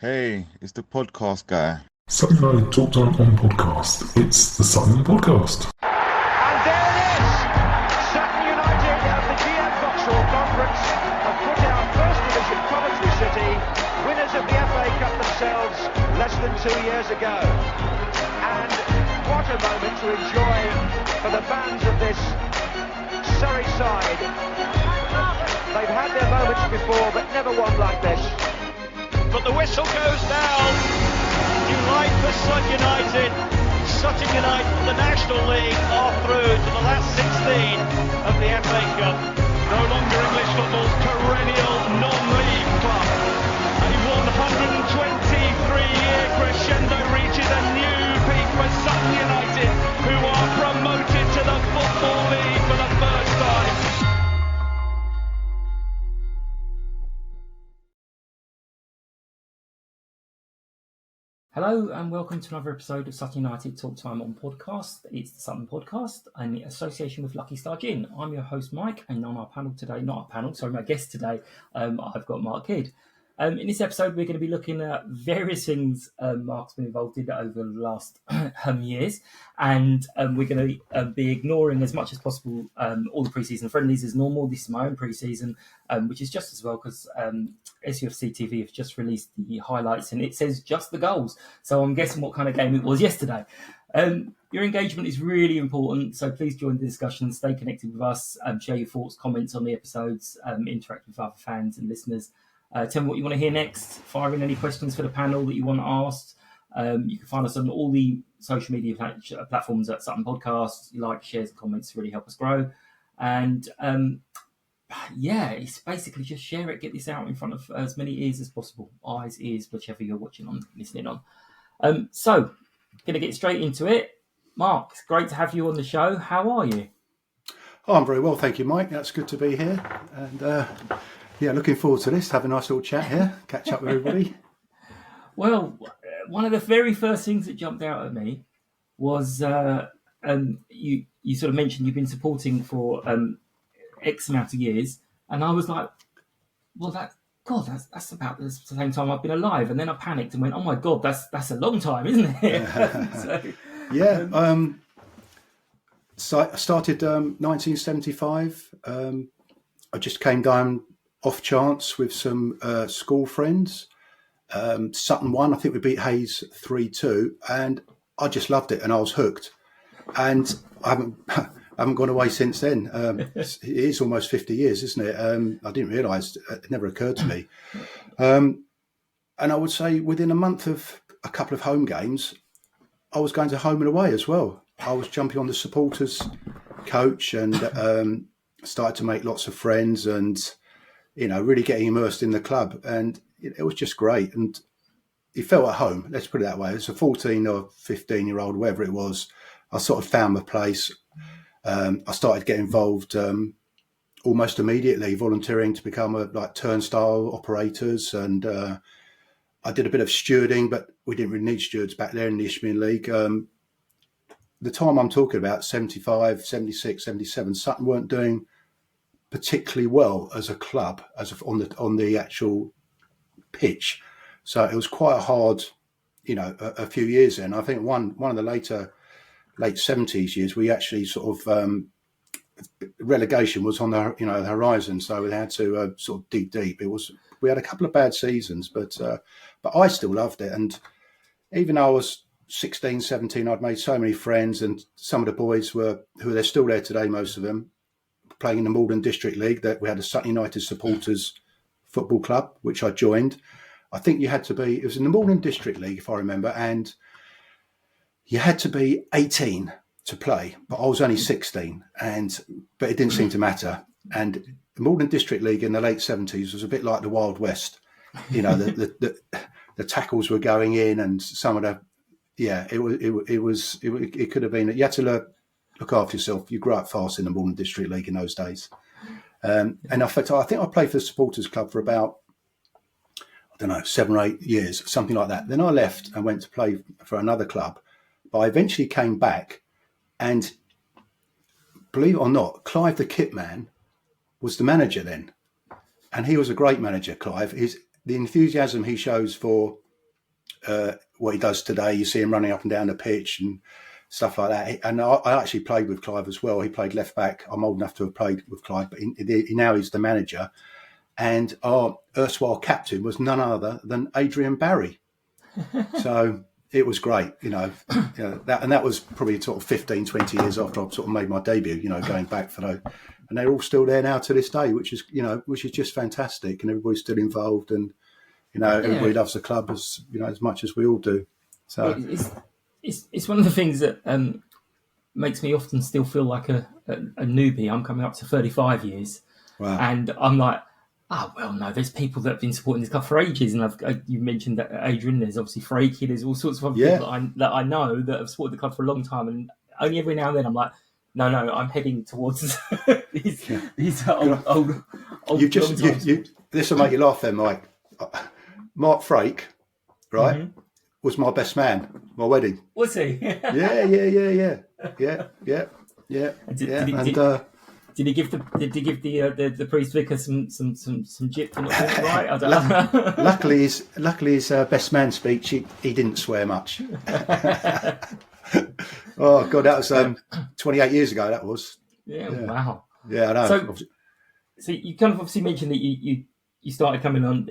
Hey, it's the podcast guy. Sutton United Talk Time on podcast. It's the Sutton Podcast. And there it is! Sutton United of the GM Vauxhall Conference have put out First Division Coventry City, winners of the FA Cup themselves less than 2 years ago. And what a moment to enjoy for the fans of this Surrey side. They've had their moments before, but never one like this. But the whistle goes down. Delight for Sutton United. Sutton United from the National League are through to the last 16 of the FA Cup. No longer English football's perennial non-league club. A 123-year crescendo reaches a new peak for Sutton United, who are promoted to the Football League for the first time. Hello and welcome to another episode of Sutton United Talk Time on podcast. It's the Sutton Podcast in association with Lucky Star Gin. I'm your host Mike, and on our panel today, my guest today, I've got Mark Kidd. In this episode, we're going to be looking at various things Mark's been involved in over the last years, and we're going to be ignoring as much as possible all the pre-season friendlies as normal. This is my own pre-season, which is just as well because SUFC TV have just released the highlights and it says just the goals. So I'm guessing what kind of game it was yesterday. Your engagement is really important, so please join the discussion, stay connected with us, share your thoughts, comments on the episodes, interact with other fans and listeners. Tell me what you want to hear next. Fire in any questions for the panel that you want asked. You can find us on all the social media platforms at Sutton Podcast. Like, shares, and comments really help us grow. And it's basically just share it, get this out in front of as many ears as possible. Eyes, ears, whichever you're watching on, listening on. So, going to get straight into it. Mark, it's great to have you on the show. How are you? Oh, I'm very well, thank you, Mike. That's good to be here. And looking forward to this. Have a nice little chat here, catch up with everybody. Well, one of the very first things that jumped out at me was you sort of mentioned you've been supporting for X amount of years, and I was like, well, that's about the same time I've been alive. And then I panicked and went, oh my God, that's a long time, isn't it? So I started 1975. I just came down off chance with some school friends. Sutton won. I think we beat Hayes 3-2, and I just loved it, and I was hooked. And I haven't gone away since then. It is almost 50 years, isn't it? I didn't realise. It never occurred to me. And I would say within a month of a couple of home games, I was going to home and away as well. I was jumping on the supporters coach and started to make lots of friends and, really getting immersed in the club. And it was just great. And you felt at home, let's put it that way. As a 14 or 15-year-old, whatever it was, I sort of found my place. I started to get involved almost immediately, volunteering to become turnstile operators. And I did a bit of stewarding, but we didn't really need stewards back there in the Isthmian League. The time I'm talking about, 75, 76, 77, Sutton weren't doing particularly well as a club, on the actual pitch. So it was quite a hard, a few years then. I think one of the late 70s years, we actually sort of relegation was on the the horizon, so we had to sort of dig deep. We had a couple of bad seasons, but I still loved it. And even though I was 16, 17, I'd made so many friends, and some of the boys they're still there today, most of them, playing in the Malden District League. That we had a Sutton United supporters football club, which I joined. I think it was in the Malden District League, if I remember, and you had to be 18 to play, but I was only 16, but it didn't seem to matter. And the Malden District League in the late 70s was a bit like the Wild West. The tackles were going in, and some of the it could have been. You had to look after yourself. You grew up fast in the Malden District League in those days. And in fact, I think I played for the supporters club for about, 7 or 8 years, something like that. Then I left and went to play for another club, but I eventually came back, and believe it or not, Clive the kit man was the manager then, and he was a great manager. Clive, the enthusiasm he shows for what he does today. You see him running up and down the pitch and stuff like that. And I actually played with Clive as well. He played left back. I'm old enough to have played with Clive, but now he's the manager. And our erstwhile captain was none other than Adrian Barry. So it was great, that was probably sort of 15, 20 years after I sort of made my debut, going back for those. And they're all still there now to this day, which is just fantastic. And everybody's still involved, and, everybody loves the club as much as we all do. So it's one of the things that makes me often still feel like a newbie. I'm coming up to 35 years. Wow. And I'm like, no, there's people that have been supporting this club for ages. And you mentioned that Adrian, there's obviously Freaky, there's all sorts of other people that I know that have supported the club for a long time. And only every now and then I'm like, no, I'm heading towards these old this will make you laugh then, Mike. Mark Frake, right, was my best man, my wedding. Was he? Yeah. Did he give the priest vicar some jip for not doing it right? I don't know. Luckily, his best man speech, he didn't swear much. Oh God, that was 28 years ago. That was. Yeah. Wow. Yeah, I know. So you kind of obviously mentioned that you started coming on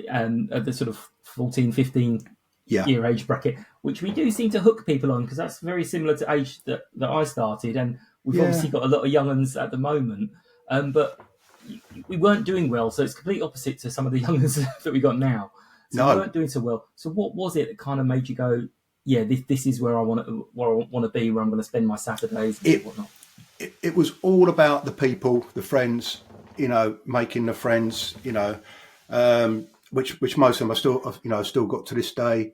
at the sort of 14, 15 year age bracket, which we do seem to hook people on, because that's very similar to age that I started, and we've obviously got a lot of young uns at the moment, but we weren't doing well, so it's complete opposite to some of the young uns that we got now. So we weren't doing so well. So what was it that kind of made you go, yeah, this is where I want to be, where I'm going to spend my Saturdays and whatnot? It was all about the people, the friends, making the friends, which most of them I still got to this day.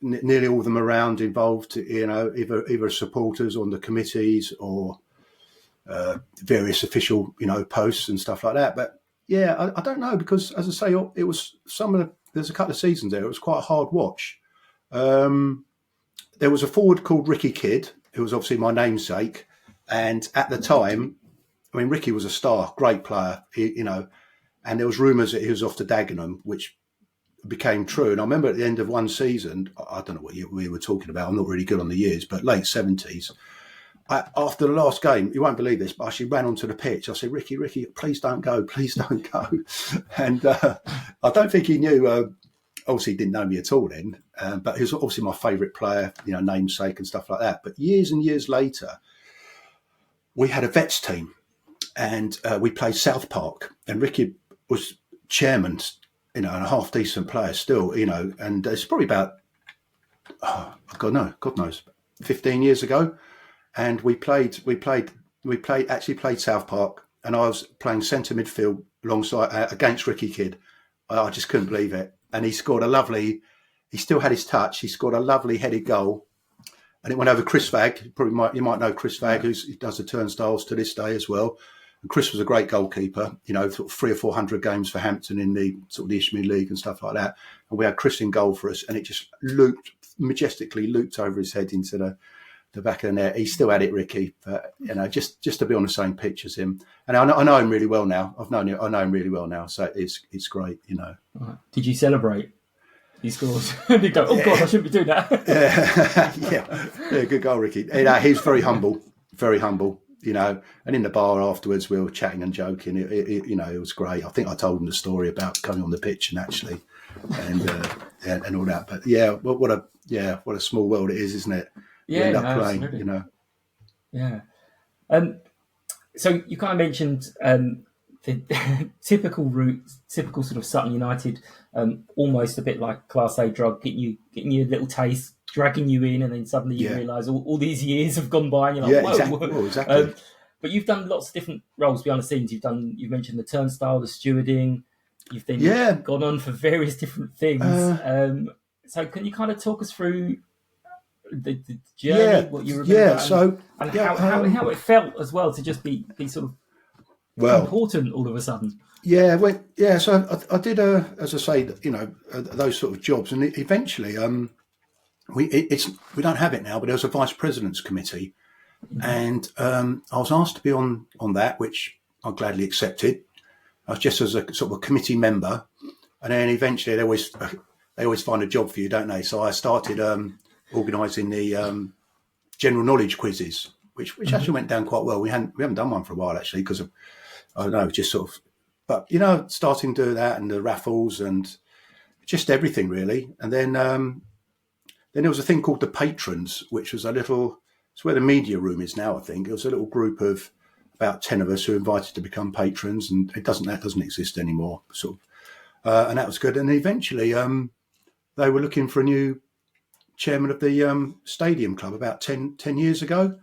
Nearly all of them around involved, either supporters on the committees or various official, posts and stuff like that. But yeah, I don't know, because as I say, it was there's a couple of seasons there. It was quite a hard watch. There was a forward called Ricky Kidd, who was obviously my namesake. And at the time, Ricky was a star, great player, and there was rumours that he was off to Dagenham, which became true. And I remember at the end of one season, I don't know what year we were talking about, I'm not really good on the years, but late 70s, after the last game, you won't believe this, but I actually ran onto the pitch. I said, Ricky, please don't go. And I don't think he knew, obviously he didn't know me at all then, but he was obviously my favourite player, namesake and stuff like that. But years and years later, we had a vets team, and we played South Park, and Ricky was chairman, and a half decent player still, and it's probably about, God knows, 15 years ago. And we played South Park, and I was playing centre midfield alongside against Ricky Kidd. I just couldn't believe it. And he scored he still had his touch. He scored a lovely headed goal. And it went over Chris Vagg. You might know Chris Vagg, who does the turnstiles to this day as well. And Chris was a great goalkeeper, sort of 300 or 400 games for Hampton in the sort of the Isthmian League and stuff like that. And we had Chris in goal for us, and it just majestically looped over his head into the back of the net. He still had it, Ricky, but just to be on the same pitch as him. And I know him really well now. I know him really well now, so it's great, Right. Did you celebrate? He scores. And you go, oh God, I shouldn't be doing that. yeah, good goal, Ricky. He's very humble, and in the bar afterwards we were chatting and joking. It was great. I think I told him the story about coming on the pitch and all that. But yeah, what a small world it is, isn't it? Yeah, you end up playing, absolutely. Yeah. So you kind of mentioned the typical route, typical sort of Sutton United, almost a bit like Class A drug, getting you a little taste, dragging you in, and then suddenly you realise all these years have gone by, and you're like, whoa. Exactly. But you've done lots of different roles behind the scenes. You've mentioned the turnstile, the stewarding. You've then gone on for various different things. So can you kind of talk us through the journey, what you remember, how it felt as well to just be sort of important all of a sudden? So I did, as I say, those sort of jobs, and eventually, we don't have it now, but there was a vice president's committee, and I was asked to be on that, which I gladly accepted. I was just as a sort of a committee member, and then eventually they always find a job for you, don't they? So I started organising the general knowledge quizzes, which actually went down quite well. We haven't done one for a while actually because of, I don't know, just sort of, but starting to do that and the raffles and just everything really. And then there was a thing called the Patrons, which was it's where the media room is now, I think. It was a little group of about 10 of us who were invited to become patrons, and that doesn't exist anymore, sort of. And that was good. And eventually they were looking for a new chairman of the stadium club about 10 years ago.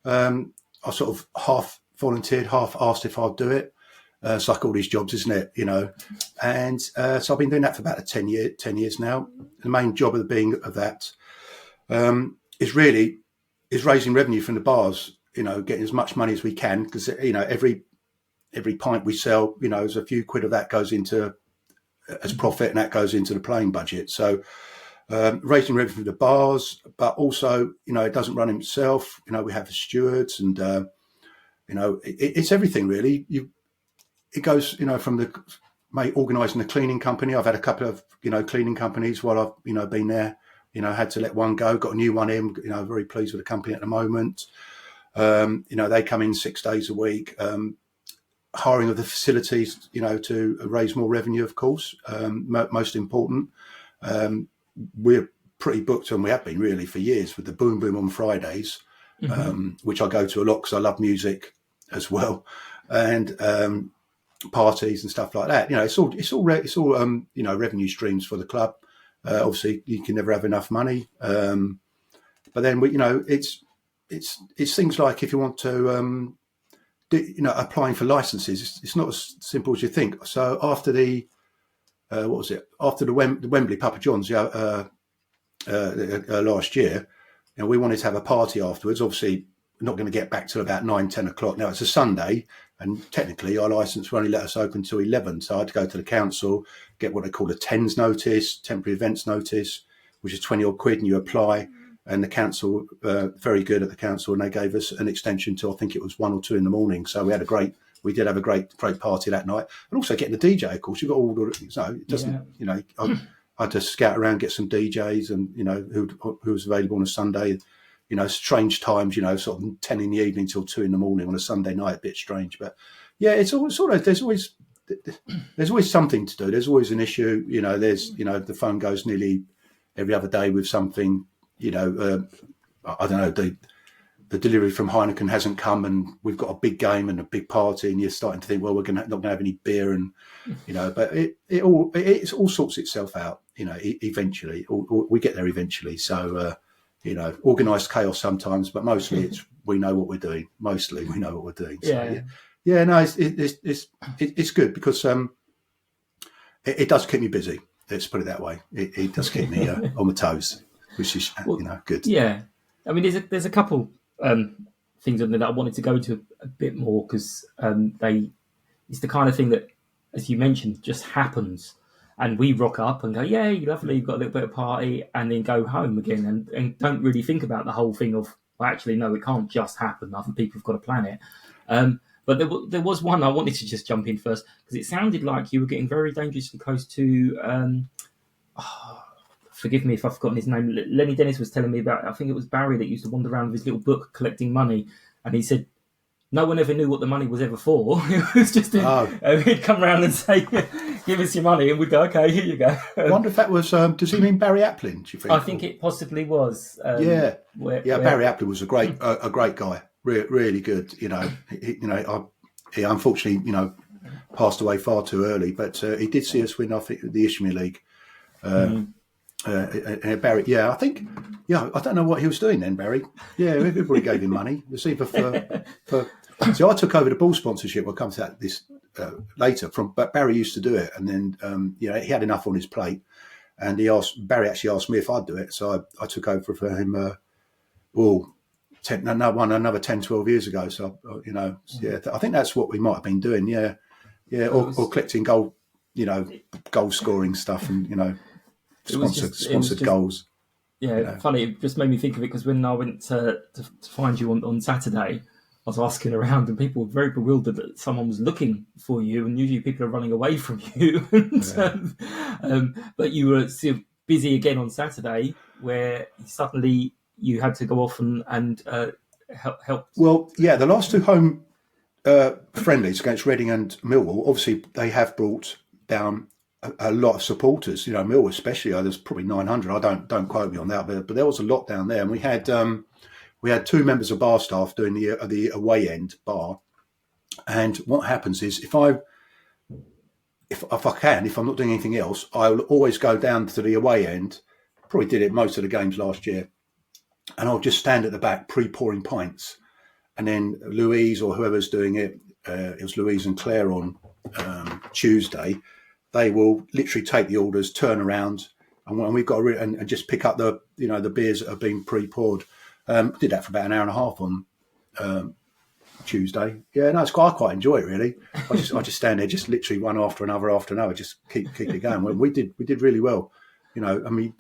I sort of half volunteered, half asked if I'd do it. It's like all these jobs, isn't it? And so I've been doing that for about 10 years now. The main job of that is raising revenue from the bars, getting as much money as we can, because, every pint we sell, there's a few quid of that goes into as profit, and that goes into the playing budget. So raising revenue from the bars, but also, it doesn't run itself. We have the stewards and, it's everything really. It goes, from organising the cleaning company. I've had a couple of, cleaning companies while I've, been there. Had to let one go, got a new one in. Very pleased with the company at the moment. They come in 6 days a week. Hiring of the facilities, to raise more revenue, of course. Most important. We're pretty booked, and we have been really for years, with the Boom Boom on Fridays, which I go to a lot because I love music as well, and parties and stuff like that. It's all revenue streams for the club. Obviously, you can never have enough money, but then it's things like if you want to, applying for licenses. It's not as simple as you think. So after the after the Wembley Papa John's last year, we wanted to have a party afterwards. Obviously, we're not going to get back till about 9-10 o'clock. Now it's a Sunday, and technically our licence will only let us open till 11. So I had to go to the council, get what they call a TENS notice, temporary events notice, which is 20 odd quid, and you apply. And the council, very good at the council, and they gave us an extension till I think it was 1 or 2 in the morning. So we did have a great party that night, and also getting the DJ. Of course, you've got all the, so it doesn't, I had to scout around, get some DJs, and who was available on a Sunday. Strange times, sort of 10 in the evening till 2 in the morning on a Sunday night, a bit strange. But yeah, it's always sort of, there's always something to do. There's always an issue. The phone goes nearly every other day with something. I don't know, the delivery from Heineken hasn't come, and we've got a big game and a big party, and you're starting to think, well, we're not going to have any beer, and but it all sorts itself out. Eventually, we get there eventually. So organised chaos sometimes, but mostly we know what we're doing. Mostly we know what we're doing. So, no, it's good because it does keep me busy. Let's put it that way. It does keep me on my toes, which is good. Yeah, I mean, there's a couple things on there that I wanted to go into a bit more, because it's the kind of thing that, as you mentioned, just happens, and we rock up and go, yay, lovely, you've got a little bit of party, and then go home again, and don't really think about the whole thing of, well, actually, no, it can't just happen. Other people have got to plan it. But there was one I wanted to just jump in first, because it sounded like you were getting very dangerously close to. Forgive me if I've forgotten his name. Lenny Dennis was telling me about, I think it was Barry that used to wander around with his little book collecting money, and he said no one ever knew what the money was ever for. It was just he'd come around and say, "Give us your money," and we'd go, "Okay, here you go." I wonder if that was. Does he mean Barry Applin? Do you think? I think it possibly was. Barry Applin was a great guy. Really good. He unfortunately passed away far too early, but he did see us win, I think, the Ishmael League. Barry, I think, I don't know what he was doing then, Barry. Yeah, everybody gave him money. It was either for. So I took over the ball sponsorship. We'll come to that this later. But Barry used to do it, and then he had enough on his plate, and Barry actually asked me if I'd do it. So I took over for him. Another 10, 12 years ago. So I think that's what we might have been doing. Yeah, or collecting goal scoring stuff, and sponsored goals. Yeah, funny. It just made me think of it, because when I went to find you on Saturday, I was asking around, and people were very bewildered that someone was looking for you, and usually people are running away from you. But you were busy again on Saturday, where suddenly you had to go off and help. Well, yeah, the last two home friendlies against Reading and Millwall, obviously they have brought down a lot of supporters. You know, Millwall especially. There's probably 900. I don't quote me on that, but there was a lot down there, and we had two members of bar staff doing the away end bar. And what happens is if I'm not doing anything else, I will always go down to the away end. Probably did it most of the games last year, and I'll just stand at the back pre-pouring pints. And then Louise or whoever's doing it, it was Louise and Claire on Tuesday. They will literally take the orders, turn around, and we've got and just pick up the beers that have been pre-poured. Did that for about an hour and a half on Tuesday. Yeah, no, I quite enjoy it really. I just stand there, just literally one after another, just keep it going. We did really well. You know, I mean,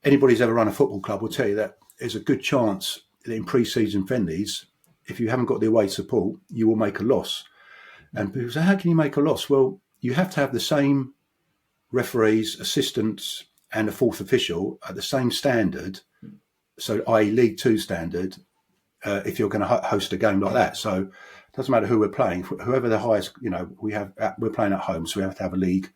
anybody's ever run a football club will tell you that there's a good chance that in pre-season friendlies, if you haven't got the away support, you will make a loss. And people say, how can you make a loss? Well, you have to have the same referees, assistants, and a fourth official at the same standard. So, i.e., League Two standard. If you're going to host a game like that, so it doesn't matter who we're playing. Whoever the highest, we're playing at home, so we have to have a league,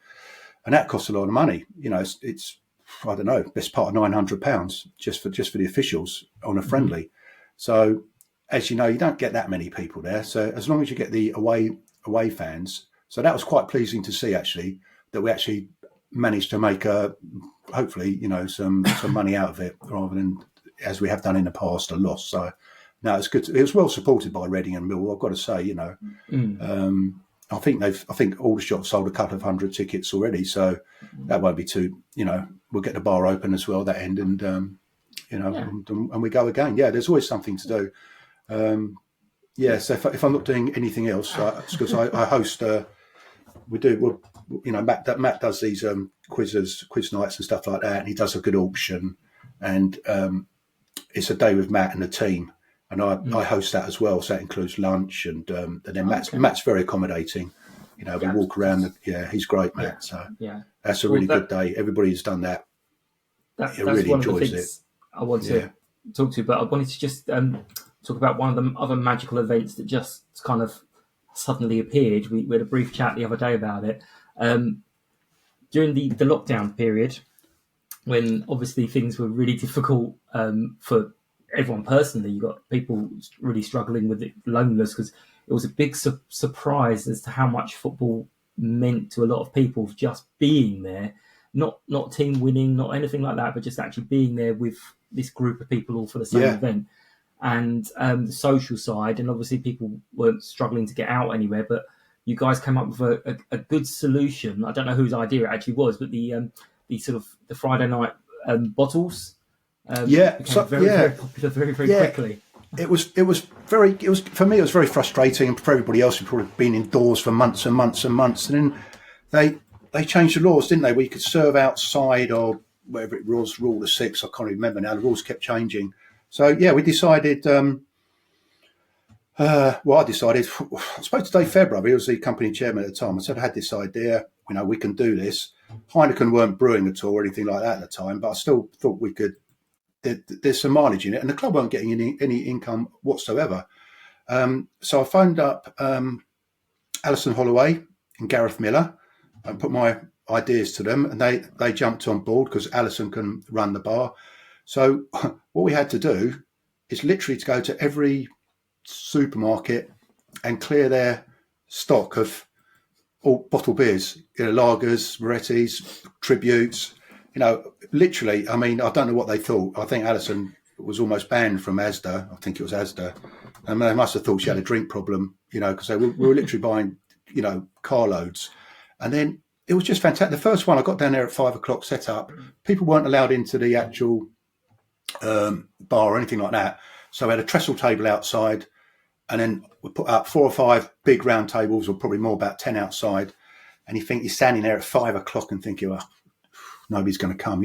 and that costs a lot of money. You know, it's I don't know, best part of £900 just for the officials on a friendly. So, as you know, you don't get that many people there. So, as long as you get the away fans, so that was quite pleasing to see actually that we actually managed to make hopefully some money out of it rather than, as we have done in the past, a loss. So. No, it's good. It was well supported by Reading and Millwall. I've got to say, I think Aldershot sold a couple of hundred tickets already, so that won't be too. We'll get the bar open as well that end, and and we go again. Yeah, there's always something to do. So if I'm not doing anything else, it's because I host. Matt does these quiz nights and stuff like that, and he does a good auction, and it's a day with Matt and the team. And I host that as well, so that includes lunch, and then Matt's very accommodating. We walk around. He's great, Matt. So that's a really good day. Everybody's done that. That's really one of the enjoys things it. I want to talk to, but I wanted to just talk about one of the other magical events that just kind of suddenly appeared. We had a brief chat the other day about it. During the lockdown period, when obviously things were really difficult for everyone personally, you got people really struggling with it, loneliness, because it was a big surprise as to how much football meant to a lot of people just being there, not team winning, not anything like that, but just actually being there with this group of people all for the same event. And the social side, and obviously people weren't struggling to get out anywhere, but you guys came up with a good solution. I don't know whose idea it actually was, but the sort of the Friday night bottles. Very popular very quickly. It was for me, it was very frustrating, and for everybody else who'd probably been indoors for months and months and months. And then they changed the laws, didn't they? We could serve outside, or whatever it was, rule of 6. I can't remember now. The rules kept changing. So we decided. I decided. I spoke to Dave Fairbrother. He was the company chairman at the time. I said I had this idea. We can do this. Heineken weren't brewing at all or anything like that at the time, but I still thought we could. There's some mileage in it, and the club weren't getting any income whatsoever. So I phoned up Alison Holloway and Gareth Miller and put my ideas to them, and they jumped on board because Alison can run the bar. So what we had to do is literally to go to every supermarket and clear their stock of all bottled beers, lagers, Moretti's, Tributes. Literally, I mean, I don't know what they thought. I think Alison was almost banned from Asda. I think it was Asda. And they must have thought she had a drink problem, because we were literally buying, carloads. And then it was just fantastic. The first one, I got down there at 5 o'clock set up. People weren't allowed into the actual bar or anything like that. So we had a trestle table outside, and then we put up 4 or 5 big round tables, or probably more, about 10 outside. And you're standing there at 5 o'clock and thinking, well, nobody's going to come,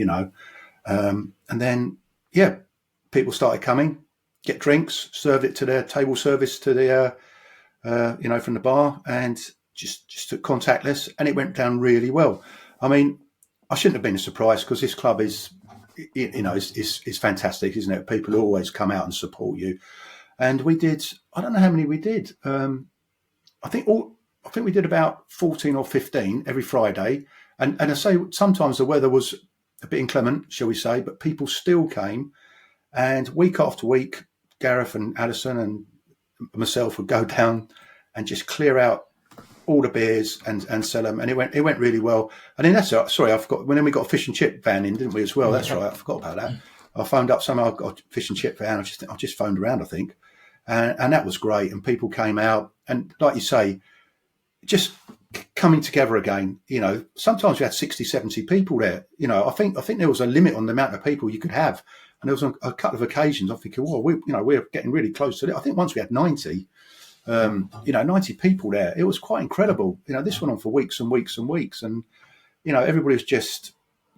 and then, people started coming, get drinks, served it to their table service to the, from the bar, and just took contactless, and it went down really well. I mean, I shouldn't have been a surprise because this club is fantastic, isn't it? People always come out and support you. And we did, I don't know how many we did. I think we did about 14 or 15 every Friday. And I say sometimes the weather was a bit inclement, shall we say, but people still came. And week after week, Gareth and Addison and myself would go down and just clear out all the beers and sell them. And it went really well. And then I forgot. When we got a fish and chip van in, didn't we, as well? That's right. I forgot about that. I phoned up somehow. I got a fish and chip van. I just phoned around, I think. And that was great. And people came out. And like you say, just coming together again. Sometimes we had 60, 70 people there. I think there was a limit on the amount of people you could have. And there was a couple of occasions I'm thinking, we're getting really close to it. I think once we had 90, 90 people there. It was quite incredible. This went on for weeks and weeks and weeks. And, everybody was just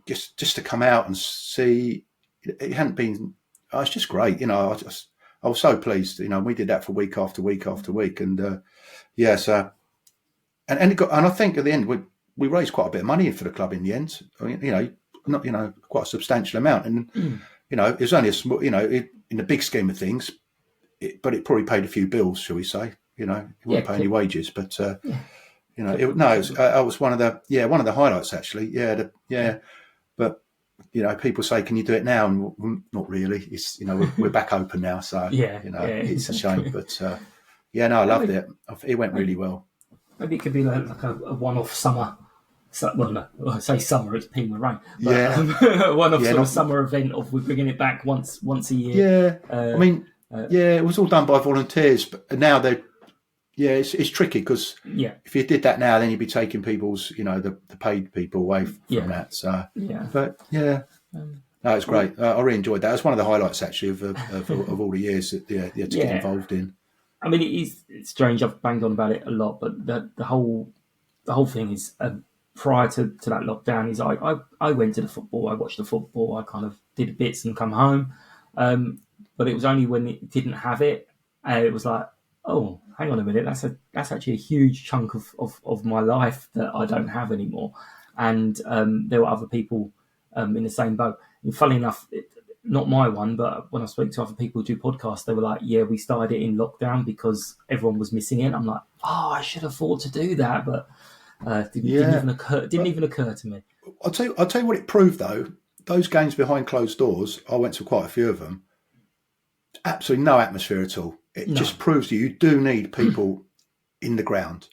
to come out and see. It hadn't been, it's just great. I was so pleased. We did that for week after week after week. And, and I think at the end, we raised quite a bit of money for the club in the end. I mean, not, quite a substantial amount. And, it was only a small, in the big scheme of things, but it probably paid a few bills, shall we say? It wouldn't pay any wages, but it was one of the highlights actually. But people say, "Can you do it now?" And not really. It's we're back open now, so it's a shame. But I loved it. It went really well. Maybe it could be like a one-off summer. Well, no, I say summer, it's peeing with rain. But, one-off sort of summer event of we're bringing it back once a year. It was all done by volunteers, but now it's tricky because if you did that now, then you'd be taking people's, the paid people away from that. So, but no, it's great. I really enjoyed that. It's one of the highlights actually of all the years that to get involved in. I mean, it's strange. I've banged on about it a lot, but the whole thing is prior to that lockdown is I went to the football. I watched the football. I kind of did bits and come home. But it was only when it didn't have it, it was like, oh, hang on a minute, that's actually a huge chunk of my life that I don't have anymore. And there were other people in the same boat. And funny enough, not my one, but when I spoke to other people who do podcasts, they were like, yeah, we started it in lockdown because everyone was missing it. I'm like, oh, I should have thought to do that, but didn't even occur to me. I'll tell you what it proved though. Those games behind closed doors, I went to quite a few of them. Absolutely no atmosphere at all. It just proves you do need people in the ground.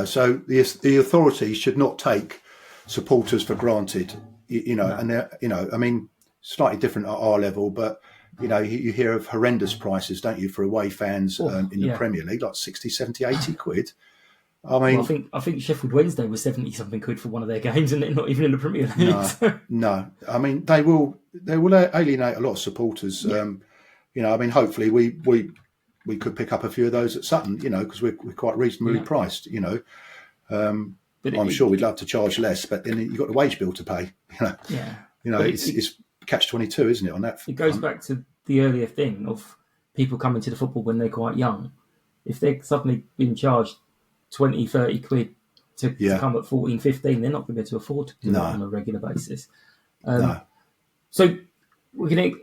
So the authorities should not take supporters for granted. And I mean, slightly different at our level, but you hear of horrendous prices, don't you, for away fans in the Premier League, like 60, 70, 80 quid. I mean, well, I think Sheffield Wednesday was 70 something quid for one of their games, and they're not even in the Premier League. No. I mean, they will alienate a lot of supporters. I mean, hopefully we could pick up a few of those at Sutton, because we're quite reasonably priced, But I'm sure we'd love to charge less, but then you've got the wage bill to pay. It's catch-22, isn't it? On that, it goes back to the earlier thing of people coming to the football when they're quite young. If they're suddenly being charged 20, 30 quid to come at 14, 15, they're not going to be able to afford to do that on a regular basis. So we're going to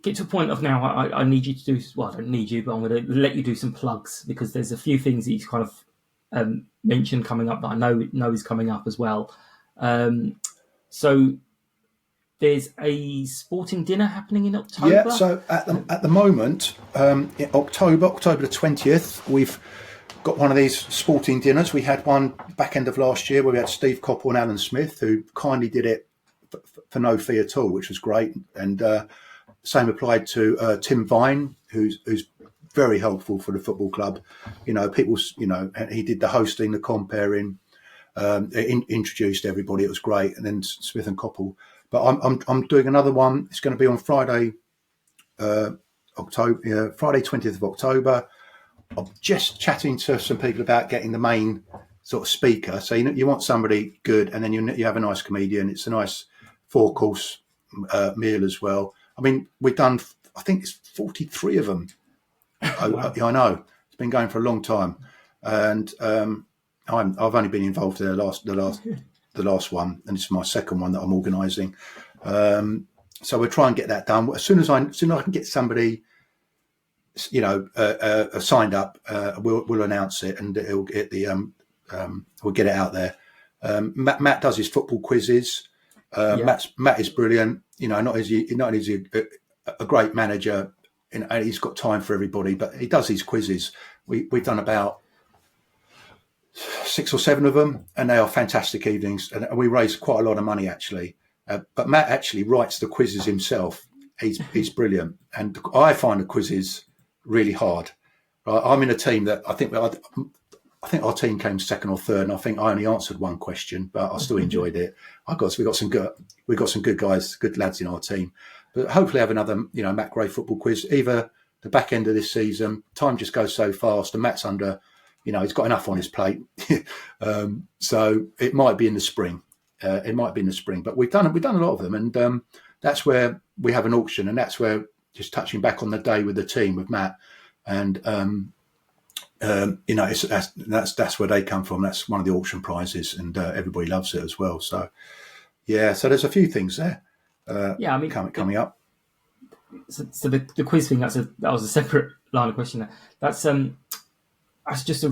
get to a point of now, I need you to do, well, I don't need you, but I'm going to let you do some plugs because there's a few things that you kind of mentioned coming up that I know is coming up as well. So there's a sporting dinner happening in October. Yeah, so at the moment, in October the 20th, we've got one of these sporting dinners. We had one back end of last year where we had Steve Coppell and Alan Smith, who kindly did it for no fee at all, which was great. And same applied to Tim Vine, who's very helpful for the football club. People, he did the hosting, the comparing, introduced everybody. It was great. And then Smith and Coppell. But I'm doing another one. It's going to be on Friday, Friday 20th of October. I'm just chatting to some people about getting the main sort of speaker. So you want somebody good, and then you have a nice comedian. It's a nice 4-course meal as well. I mean, we've done, I think it's 43 of them. I know it's been going for a long time, and I've only been involved in the last the last one, and it's my second one that I'm organising. So we'll try and get that done as soon as I can get somebody, signed up. We'll announce it, and it'll get we'll get it out there. Matt does his football quizzes. Matt is brilliant. Not only is he a great manager, and he's got time for everybody, but he does his quizzes. We've done about 6 or 7 of them, and they are fantastic evenings, and we raise quite a lot of money actually. But Matt actually writes the quizzes himself. He's brilliant, and I find the quizzes really hard. I'm in a team that I think our team came second or third, and I think I only answered one question, but I still enjoyed it. We got some good guys, good lads in our team. But hopefully have another Matt Gray football quiz, either the back end of this season. Time just goes so fast, and Matt's under, he's got enough on his plate. So it might be in the spring. But we've done a lot of them, and that's where we have an auction, and that's where, just touching back on the day with the team with Matt, and that's where they come from. That's one of the auction prizes, and everybody loves it as well. So so there's a few things there. Coming up. So the quiz thing, that was a separate line of question. That's just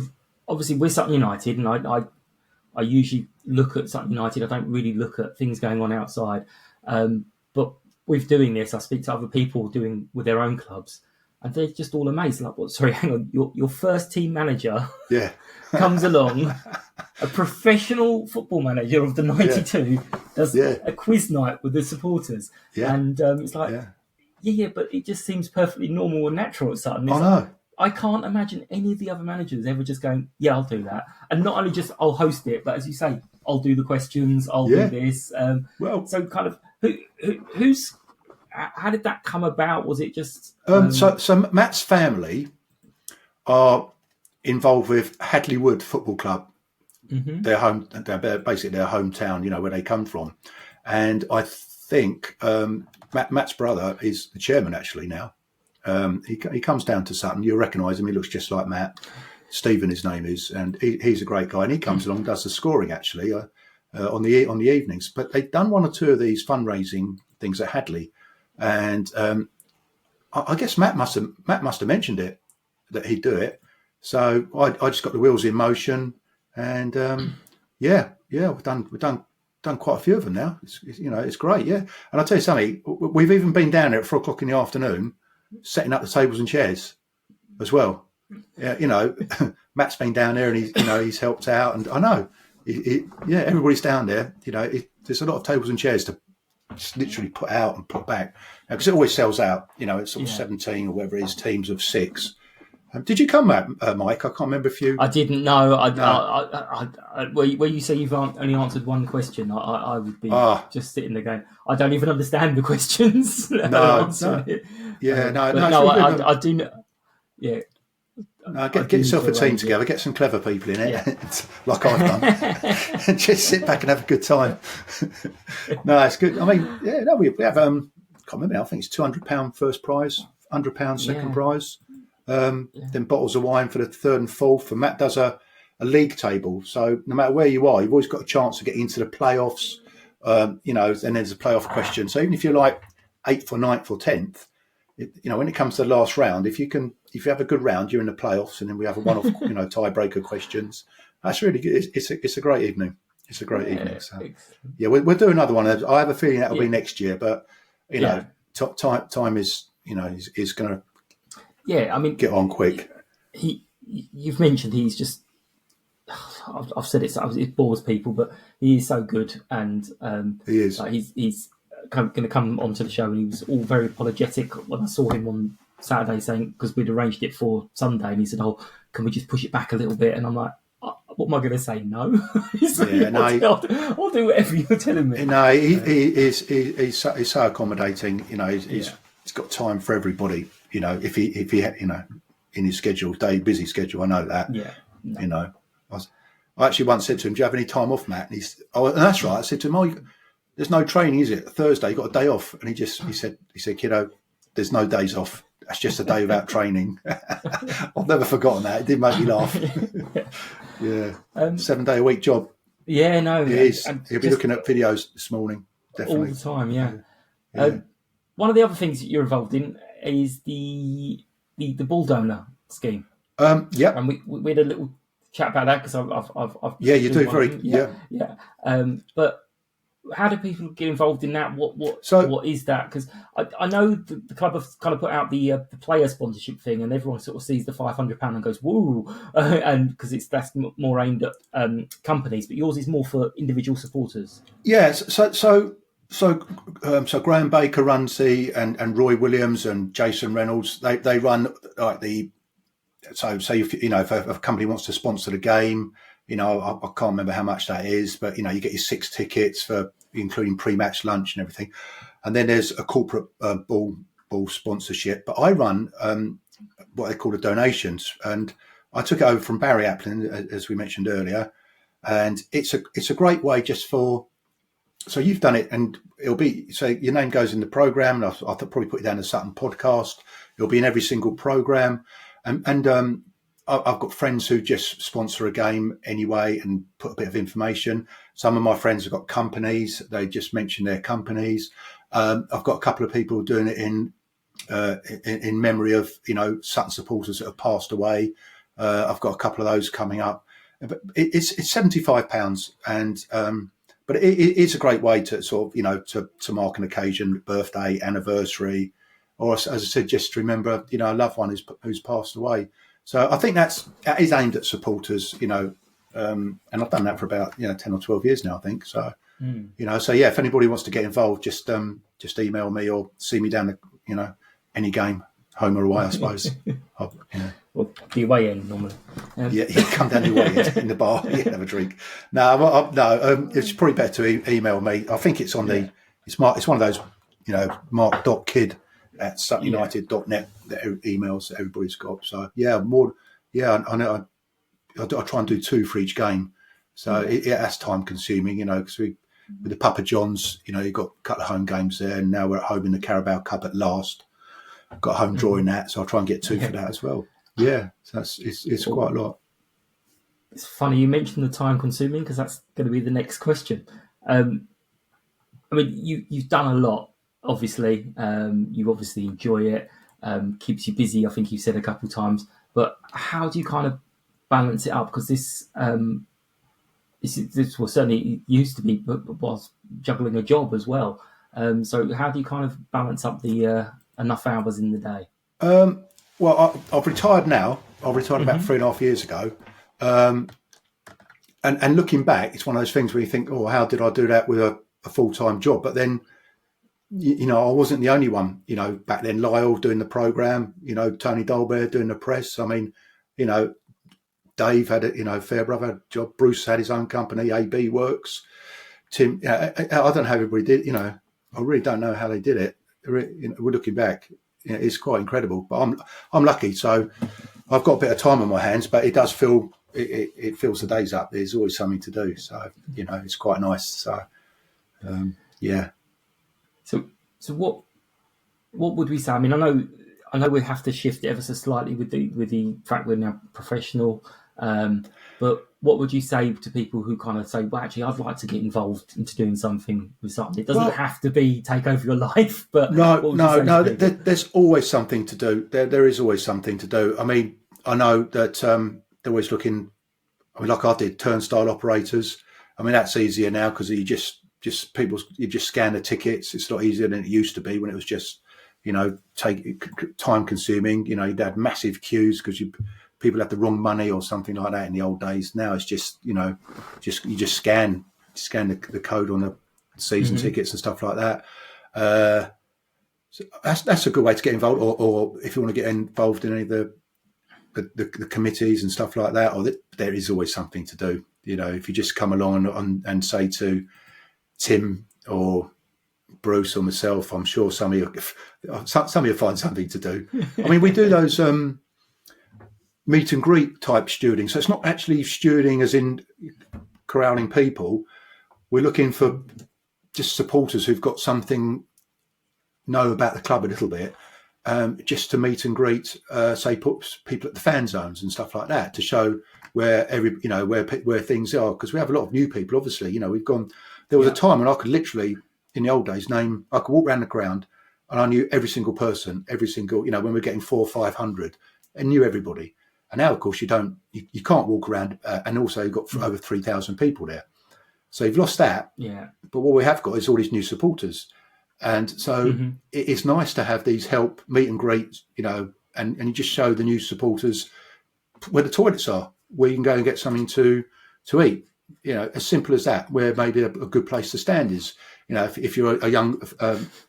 obviously we're Sutton United, and I usually look at Sutton United. I don't really look at things going on outside. But with doing this, I speak to other people doing with their own clubs, and they're just all amazed. Like, hang on, your first team manager comes along, a professional football manager of the 92, does a quiz night with the supporters. Yeah. And it's like, but it just seems perfectly normal and natural at Sutton. I know. I can't imagine any of the other managers ever just going, I'll do that. And not only just, I'll host it, but as you say, I'll do the questions, I'll do this. So kind of, how did that come about? Was it just... So Matt's family are involved with Hadley Wood Football Club. Mm-hmm. They're basically their hometown, where they come from. And I think Matt's brother is the chairman actually now. He comes down to Sutton. You'll recognise him. He looks just like Matt. Stephen, his name is, and he's a great guy. And he comes along, and does the scoring actually on the evenings. But they've done 1 or 2 of these fundraising things at Hadley, and I guess Matt must have mentioned it, that he'd do it. So I just got the wheels in motion, and we've done quite a few of them now. It's great, yeah. And I'll tell you something. We've even been down there at 4 o'clock in the afternoon, setting up the tables and chairs as well. Matt's been down there, and he's helped out, and I know, everybody's down there. There's a lot of tables and chairs to just literally put out and put back, because it always sells out. It's sort of 17 or whatever it is, teams of 6. Did you come, Mike? I can't remember if you... I didn't know. Where you say you've only answered one question, I would be just sitting there going, I don't even understand the questions. No. I do know. Yeah. Get yourself a team together, get some clever people in it, like I've done, and just sit back and have a good time. No, it's good. I mean, we have, I can't remember now, I think it's £200 first prize, £100 second prize. Then bottles of wine for the third and fourth. And Matt does a league table, so no matter where you are, you've always got a chance to get into the playoffs. And there's a playoff question. So even if you're like 8th or 9th or 10th, when it comes to the last round, if you have a good round, you're in the playoffs, and then we have a one-off, tiebreaker questions. That's really good. It's a great evening. It's a great evening. So, we'll do another one. I have a feeling that'll be next year, but time is is going to. Yeah, I mean, get on quick. You've mentioned he's just. I've said it. It bores people, but he is so good, and he is. He's going to come onto the show, and he was all very apologetic when I saw him on Saturday, saying, because we'd arranged it for Sunday, and he said, "Oh, can we just push it back a little bit?" And I'm like, "What am I going to say? No." I'll do whatever you're telling me. No, he's so accommodating. He's got time for everybody. If he in his schedule, busy schedule, I know that. Yeah. No. I actually once said to him, "Do you have any time off, Matt?" And and that's right. I said to him, there's no training, is it? Thursday, you got a day off. And he said, kiddo, there's no days off. That's just a day without training. I've never forgotten that. It did make me laugh. 7-day-a-week job. Yeah, no, It is. and He'll be just looking at videos this morning, all definitely. the time. Yeah. Yeah. One of the other things that you're involved in is the ball donor scheme, Yep. and we had a little chat about that because I've Yeah, you do been one of very. them. Yeah. Yeah. But how do people get involved in that? What is that? Because I know the club have kind of put out the player sponsorship thing, and everyone sort of sees the £500 and goes woo, and because that's more aimed at companies, but yours is more for individual supporters. Yeah. So Graham Baker runs and Roy Williams and Jason Reynolds. They run like the. So if a company wants to sponsor the game, I can't remember how much that is, but you get your 6 tickets for including pre-match lunch and everything, and then there's a corporate ball sponsorship. But I run what they call the donations, and I took it over from Barry Applin, as we mentioned earlier, and it's a great way just for. So you've done it, and it'll be so your name goes in the program. And I'll probably put it down as Sutton Podcast. It'll be in every single program, and I've got friends who just sponsor a game anyway and put a bit of information. Some of my friends have got companies; they just mention their companies. I've got a couple of people doing it in memory of Sutton supporters that have passed away. I've got a couple of those coming up. But it's £75, and but it's a great way to sort of to mark an occasion, birthday, anniversary, or as I said, just to remember a loved one who's passed away. So I think that is aimed at supporters, and I've done that for about 10 or 12 years now, I think. So so yeah, if anybody wants to get involved, just email me or see me down any game, home or away, I suppose. Well, the away end normally. Yeah, come down the way in the bar, have a drink. No, it's probably better to email me. I think it's on it's one of those, mark.kid@suttonunited.net emails that everybody's got. So I know I try and do 2 for each game. So that's time consuming, because with the Papa John's, you've got a couple of home games there, and now we're at home in the Carabao Cup at last. I've got a home draw in that, so I'll try and get 2 for that as well. Yeah, so it's quite a lot. It's funny you mentioned the time consuming because that's going to be the next question. I mean, you've done a lot, obviously. You obviously enjoy it, keeps you busy. I think you said a couple of times. But how do you kind of balance it up? Because this was certainly used to be, but was juggling a job as well. So how do you kind of balance up the enough hours in the day? Well, I've retired now. I retired about 3.5 years ago. And looking back, it's one of those things where you think, oh, how did I do that with a full-time job? But then, I wasn't the only one, back then. Lyle doing the programme, Tony Dolbear doing the press. I mean, Dave had Fairbrother had a job. Bruce had his own company, AB Works. Tim, I don't know how everybody did, I really don't know how they did it. We're looking back. It's quite incredible, but I'm lucky. So I've got a bit of time on my hands, but it does feel it fills the days up. There's always something to do. So it's quite nice. So yeah. So what would we say? I mean, I know we have to shift it ever so slightly with the fact we're now professional. But what would you say to people who kind of say, well, actually, I'd like to get involved into doing something with something? It doesn't have to be take over your life, but no. There's always something to do. There is always something to do. I mean, I know that they're always looking. I mean, like I did, turnstile operators. I mean, that's easier now because you just scan the tickets. It's a lot easier than it used to be when it was just take time consuming. You'd have massive queues because people had the wrong money or something like that in the old days. Now it's just you just scan the code on the season tickets and stuff like that. So that's a good way to get involved. Or if you want to get involved in any of the committees and stuff like that, there is always something to do. If you just come along and say to Tim or Bruce or myself, I'm sure some of you find something to do. I mean, we do those meet and greet type stewarding. So it's not actually stewarding as in corralling people. We're looking for just supporters who've got something, know about the club a little bit, just to meet and greet, say, put people at the fan zones and stuff like that to show where where things are, because we have a lot of new people. Obviously, we've gone. There was a time when I could literally, in the old days, I could walk around the ground and I knew every single person, every single, when we're getting 400 or 500, and knew everybody. And now, of course, you can't walk around, and also you've got over 3,000 people there. So you've lost that. Yeah. But what we have got is all these new supporters. And so it's nice to have these help meet and greet, and you just show the new supporters where the toilets are, where you can go and get something to eat. As simple as that, where maybe a good place to stand is. If you're a young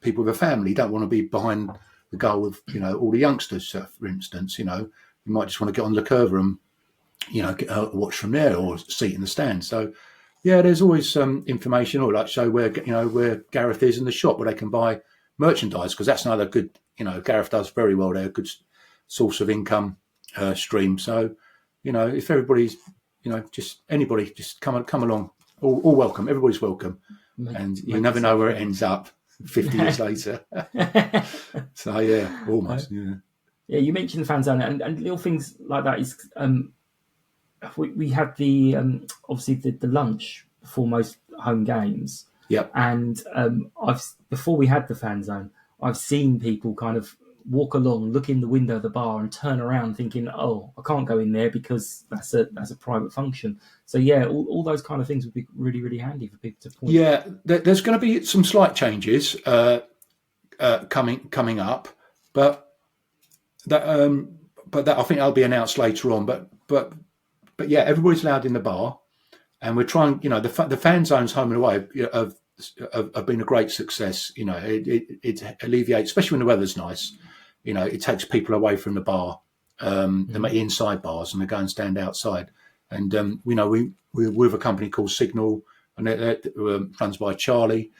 people with a family, you don't want to be behind the goal with, all the youngsters, for instance, you might just want to get on the curve and, get watch from there or seat in the stand. So, yeah, there's always some information or show where, where Gareth is in the shop where they can buy merchandise, because that's another good, Gareth does very well there, a good source of income stream. So, if everybody's, just anybody, just come along, all welcome, everybody's welcome. And you never know where it ends up 50 years later. So, yeah, almost, yeah. Yeah, you mentioned the fan zone and little things like that is we had the obviously the lunch before most home games. Yep. And before we had the fan zone, I've seen people kind of walk along, look in the window of the bar and turn around thinking, oh, I can't go in there because that's a private function. So, yeah, all those kind of things would be really, really handy for people to point. Yeah, there's going to be some slight changes coming up, but that I think that'll be announced later on. But yeah, everybody's allowed in the bar, and we're trying. The fan zones home and away have been a great success. It alleviates, especially when the weather's nice. It takes people away from the bar, the inside bars, and they go and stand outside. And we're with a company called Signal, and it runs by Charlie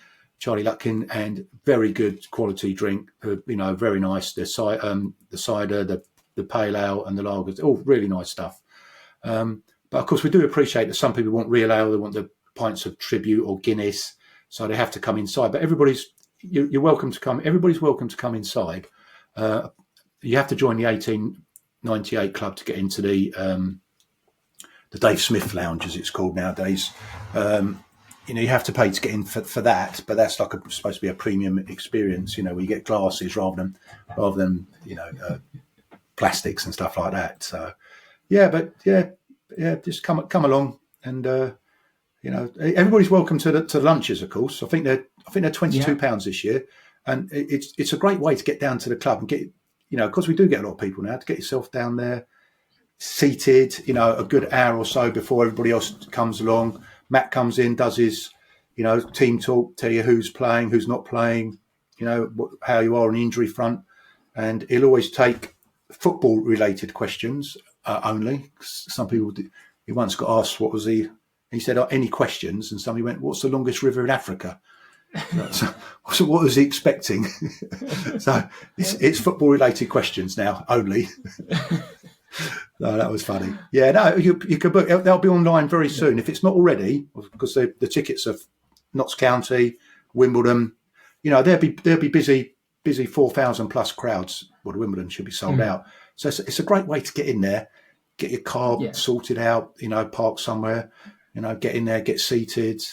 Lutkin, and very good quality drink. Very nice. The cider, the pale ale, and the lagers, all really nice stuff. But of course, we do appreciate that some people want real ale, they want the pints of Tribute or Guinness, so they have to come inside. But you're welcome to come. Everybody's welcome to come inside. You have to join the 1898 club to get into the Dave Smith Lounge, as it's called nowadays. You have to pay to get in for that, but that's supposed to be a premium experience. Where you get glasses rather than plastics and stuff like that. So just come along, and everybody's welcome to the lunches. Of course, I think they're £22 this year. And it's a great way to get down to the club and get, because we do get a lot of people now, to get yourself down there, seated, a good hour or so before everybody else comes along. Matt comes in, does his, team talk, tell you who's playing, who's not playing, how you are on the injury front. And he'll always take football-related questions only. Some people, he once got asked, he said, any questions? And somebody went, what's the longest river in Africa? So what was he expecting? So it's football-related questions now only. No, that was funny. Yeah, no, you could book. They'll be online very soon if it's not already, because the tickets are Notts County, Wimbledon. They'll be busy 4,000 plus crowds. Well, Wimbledon should be sold out. So it's a great way to get in there, get your car sorted out. Park somewhere. Get in there, get seated.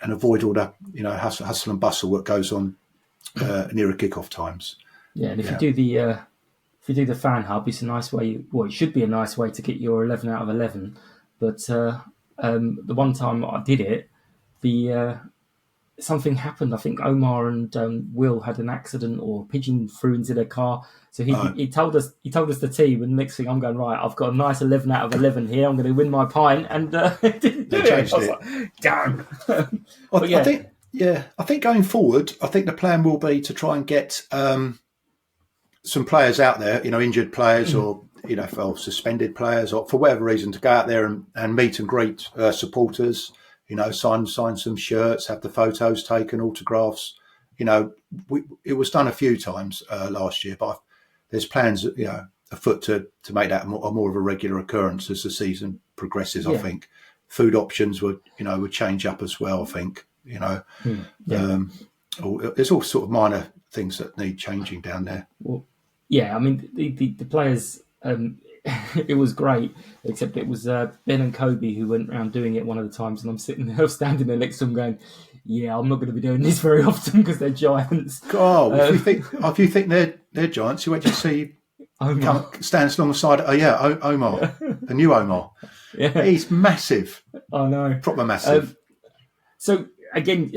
And avoid all the hustle and bustle what goes on near a kickoff times. Yeah, and if you do the fan hub, it's a nice way. Well, it should be a nice way to get your 11 out of 11. But the one time I did it, something happened. I think Omar and Will had an accident, or a pigeon flew into their car. So he told us the team, and the next thing I'm going, right, I've got a nice 11 out of 11 here. I'm going to win my pint, and didn't do it. I was like, damn. I think going forward, I think the plan will be to try and get some players out there, injured players or suspended players, or for whatever reason, to go out there and meet and greet supporters. Sign some shirts, have the photos taken, autographs. It was done a few times last year, but there's plans, afoot to make that more of a regular occurrence as the season progresses. I think food options would change up as well. I think there's all sort of minor things that need changing down there. Well, yeah, I mean the players. it was great, except it was Ben and Kobe who went around doing it one of the times, and I'm sitting there, standing there next to them, going, "Yeah, I'm not going to be doing this very often because they're giants." Oh, if you think they're giants, you went to see Omar. stands alongside. Oh yeah, Omar, the new Omar. Yeah, He's massive, I know. proper massive. So again,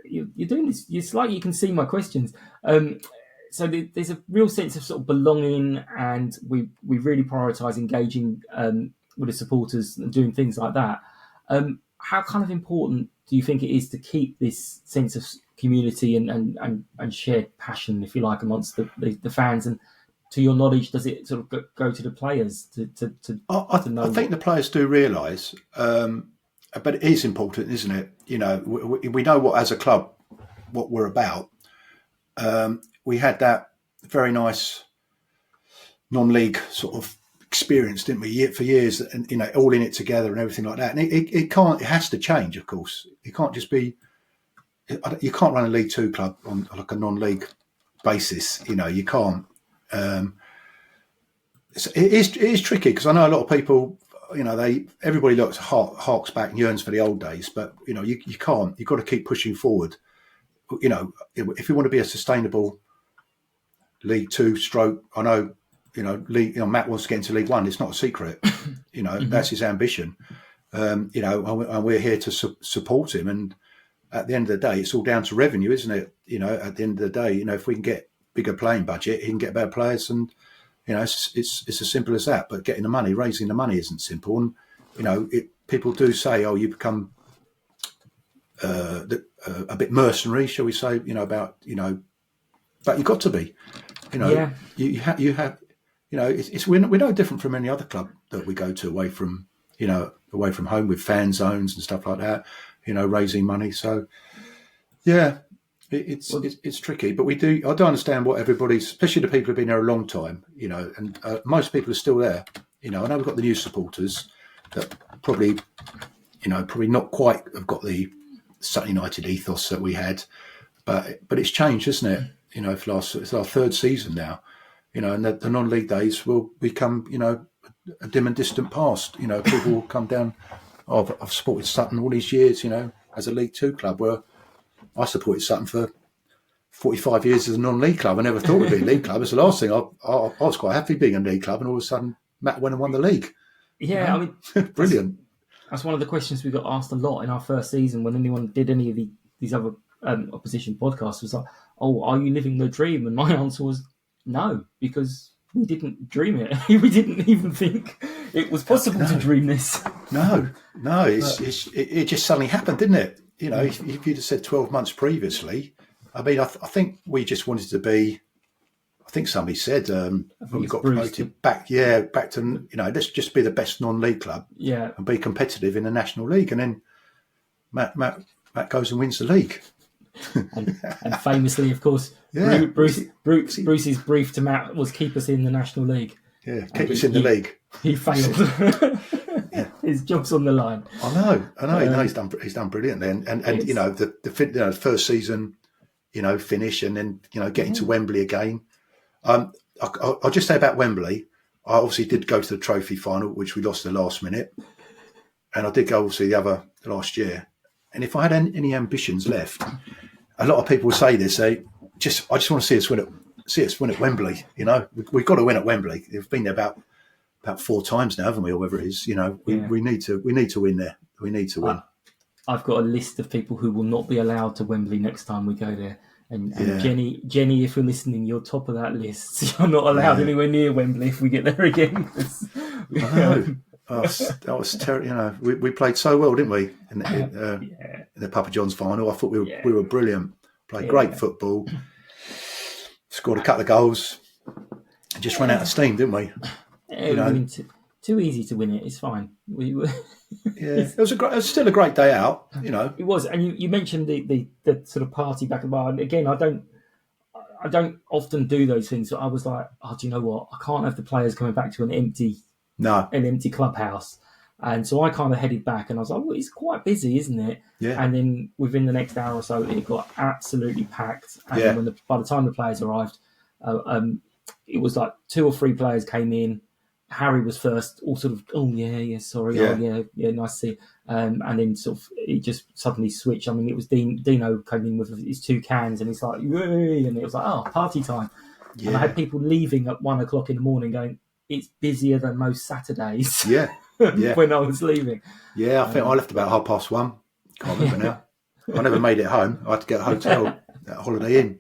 you're doing this. It's like you can see my questions. So there's a real sense of sort of belonging, and we really prioritise engaging with the supporters and doing things like that. How kind of important do you think it is to keep this sense of community and shared passion, if you like, amongst the fans? And to your knowledge, does it sort of go to the players to know? I think the players do realise, but it is important, isn't it? You know, we know what, as a club, what we're about. We had that very nice non-league sort of experience, didn't we, for years, and you know, all in it together and everything like that. And it has to change, of course. It can't just be. You can't run a League Two club on like a non-league basis. You know, you can't. It is tricky because I know a lot of people. You know, everybody harks back and yearns for the old days, but you know, you can't. You've got to keep pushing forward. You know, if you want to be a sustainable League Two stroke, I know, Matt wants to get into League One. It's not a secret. You know, that's his ambition. You know, and we're here to support him. And at the end of the day, it's all down to revenue, isn't it? You know, at the end of the day, you know, if we can get bigger playing budget, he can get better players, and you know, it's as simple as that. But getting the money, raising the money, isn't simple. And you know, people do say, "Oh, you become a bit mercenary," shall we say? You know, about but you've got to be. You know, Yeah. you have. You know, we're no different from any other club that we go to away from home, with fan zones and stuff like that. You know, raising money. So, yeah, it's tricky, but I do understand what everybody's, especially the people who've been there a long time. You know, and most people are still there. You know, I know we've got the new supporters that probably not quite have got the Sutton United ethos that we had, but it's changed, isn't it? You know, it's our third season now. You know, and the non-league days will become, you know, a dim and distant past. You know, people will come down. Oh, I've supported Sutton all these years, you know, as a League Two club, where I supported Sutton for 45 years as a non-league club. I never thought it would be a league club. It's the last thing. I was quite happy being a league club, and all of a sudden Matt went and won the league. Yeah, You know? I mean, Brilliant. That's one of the questions we got asked a lot in our first season when anyone did any of these other opposition podcasts. Was like, "Oh, are you living the dream?" And my answer was no, because we didn't dream it. We didn't even think it was possible to dream this. No, it just suddenly happened, didn't it? You know, if you'd have said 12 months previously, I mean, I think we just wanted to be. I think somebody said when we got promoted back to, you know, let's just be the best non-league club, and be competitive in the National League. And then Matt goes and wins the league. and famously, of course, Bruce's brief to Matt was keep us in the National League. Yeah, keep us in the league. He failed. His job's on the line. I know. No, he's done brilliantly, and you know, the first season, you know, finish, and then you know, getting to Wembley again. I'll just say about Wembley. I obviously did go to the trophy final, which we lost at the last minute, and I did go obviously the last year. And if I had any ambitions left, a lot of people say this. I just want to see us win at Wembley. You know, we've got to win at Wembley. We've been there about 4 times now, haven't we, or whatever it is? You know, we need to win there. We need to win. I've got a list of people who will not be allowed to Wembley next time we go there. And Jenny, if you're listening, you're top of that list. You're not allowed anywhere near Wembley if we get there again. That was terrible. You know, we played so well, didn't we? In the Papa John's final, I thought we were brilliant. Played great football. Scored a couple of goals. And just ran out of steam, didn't we? You know, too easy to win it. It's fine. It was still a great day out. You know, it was. And you mentioned the sort of party back at the bar. And again, I don't often do those things. So I was like, oh, do you know what? I can't have the players coming back to an empty clubhouse. And so I kind of headed back, and I was like, well, it's quite busy, isn't it? Yeah. And then within the next hour or so, it got absolutely packed. And then by the time the players arrived, it was like 2 or 3 players came in, Harry was first, all sort of, oh yeah, sorry, Yeah. oh yeah, nice to see. And then sort of it just suddenly switched. I mean, it was Dino came in with his 2 cans, and he's like, yay, and it was like, oh, party time. Yeah. And I had people leaving at 1 o'clock in the morning, going, it's busier than most Saturdays. Yeah. Yeah. When I was leaving. Yeah, I think I left about 1:30. Can't remember now. I never made it home. I had to get a hotel at Holiday Inn.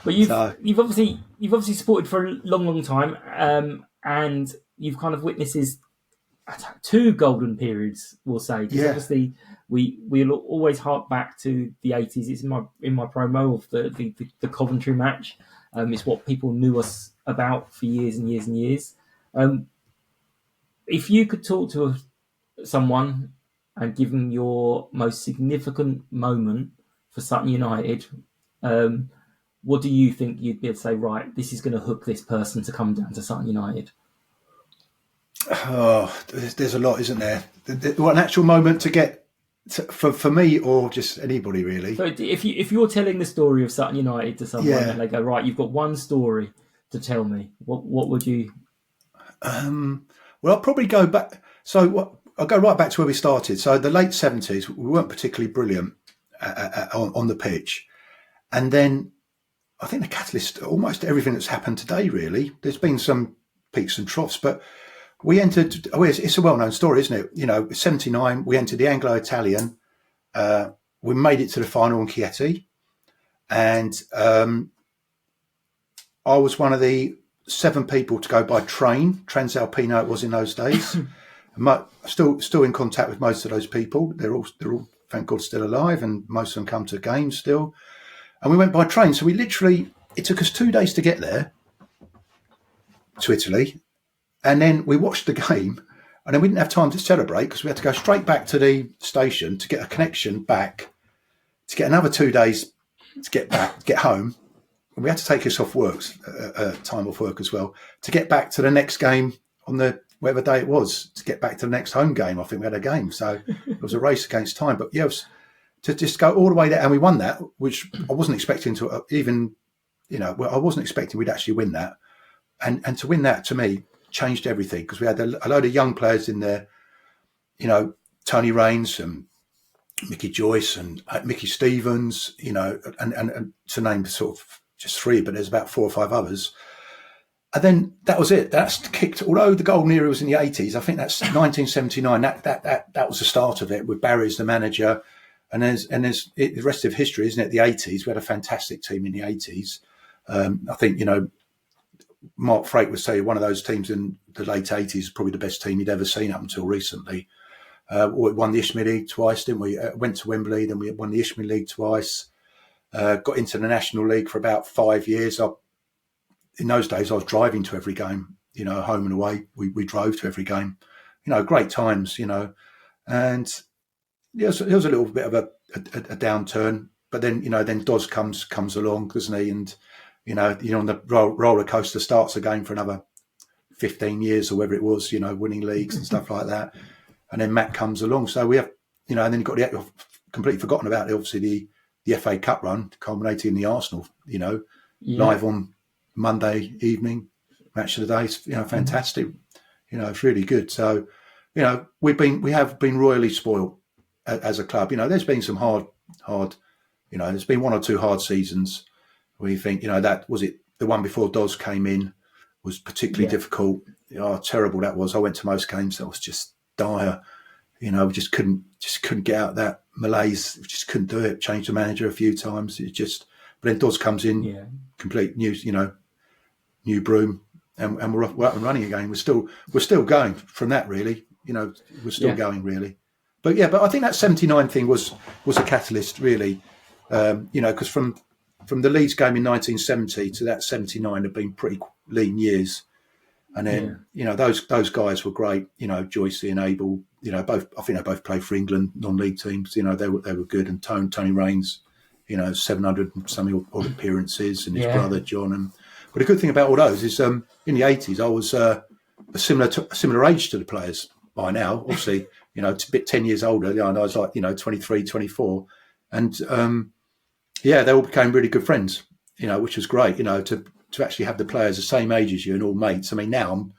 But you've obviously supported for a long time, and you've kind of witnesses 2 golden periods, we'll say. Because obviously we'll always hark back to the 80s. It's in my promo of the Coventry match. It's what people knew us about for years and years and years. If you could talk to someone and give them your most significant moment for Sutton United, what do you think you'd be able to say, right, this is going to hook this person to come down to Sutton United? Oh, there's a lot, isn't there? What an actual moment to get for me, or just anybody really. So if you're telling the story of Sutton United to someone and they go, right, you've got one story to tell me, what would you? Well, I'll probably go back. So I'll go right back to where we started. So the late 70s, we weren't particularly brilliant on the pitch, and then I think the catalyst, almost everything that's happened today, really. There's been some peaks and troughs, but we entered, it's a well-known story, isn't it? You know, 79, we entered the Anglo-Italian. We made it to the final in Chieti. And I was one of the 7 people to go by train. Transalpino it was in those days. Still in contact with most of those people. They're all, thank God, still alive, and most of them come to games still. And we went by train. So it took us 2 days to get there to Italy. And then we watched the game, and then we didn't have time to celebrate because we had to go straight back to the station to get a connection back, to get another 2 days to get home. And we had to take us off work, time off work as well, to get back to the next game on the whatever day it was, to get back to the next home game. I think we had a game. So it was a race against time. But yeah, to just go all the way there, and we won that, which I wasn't expecting to even, I wasn't expecting we'd actually win that. And to win that, to me, changed everything, because we had a load of young players in there, Tony Raines and Mickey Joyce and Mickey Stevens, and to name sort of just 3, but there's about 4 or 5 others. And then that was it. That's kicked. Although the golden era was in the 80s, I think that's 1979. That was the start of it, with Barry as the manager. And there's the rest of history, isn't it? The 80s, we had a fantastic team in the 80s. I think, Mark Frake would say one of those teams in the late 80s is probably the best team he'd ever seen up until recently. We won the Ishmael League twice, didn't we? Went to Wembley, then we won the Ishmael League twice. Got into the National League for about 5 years. In those days, I was driving to every game, home and away. We drove to every game. Great times, And it was a little bit of a downturn. But then, then Doz comes along, doesn't he? And on the roller coaster, starts again for another 15 years or whatever it was, winning leagues and stuff like that. And then Matt comes along. So we have, and then you've got completely forgotten about obviously the FA Cup run, culminating in the Arsenal, live on Monday evening, match of the day. It's, fantastic. It's really good. So, we have been royally spoiled as a club. There's been some hard, there's been 1 or 2 hard seasons. We think, that was it. The one before Doz came in was particularly difficult. Oh, terrible that was. I went to most games. That was just dire. We just couldn't get out that malaise. We just couldn't do it. Changed the manager a few times. But then Doz comes in, complete new, new broom, and we're up and running again. We're still going from that, really. We're still going, really. But I think that 79 thing was a catalyst, really. Because from the Leeds game in 1970 to that 79 have been pretty lean years. And then, those guys were great, Joycey and Abel, both, I think they both played for England, non-league teams, they were good. And Tony Raines, 700 and some odd appearances, and his brother, John. But the good thing about all those is in the 80s, I was a similar age to the players by now, obviously, a bit 10 years older. I was like, 23, 24. And, they all became really good friends, which was great, to to actually have the players the same age as you and all mates. I mean, now I'm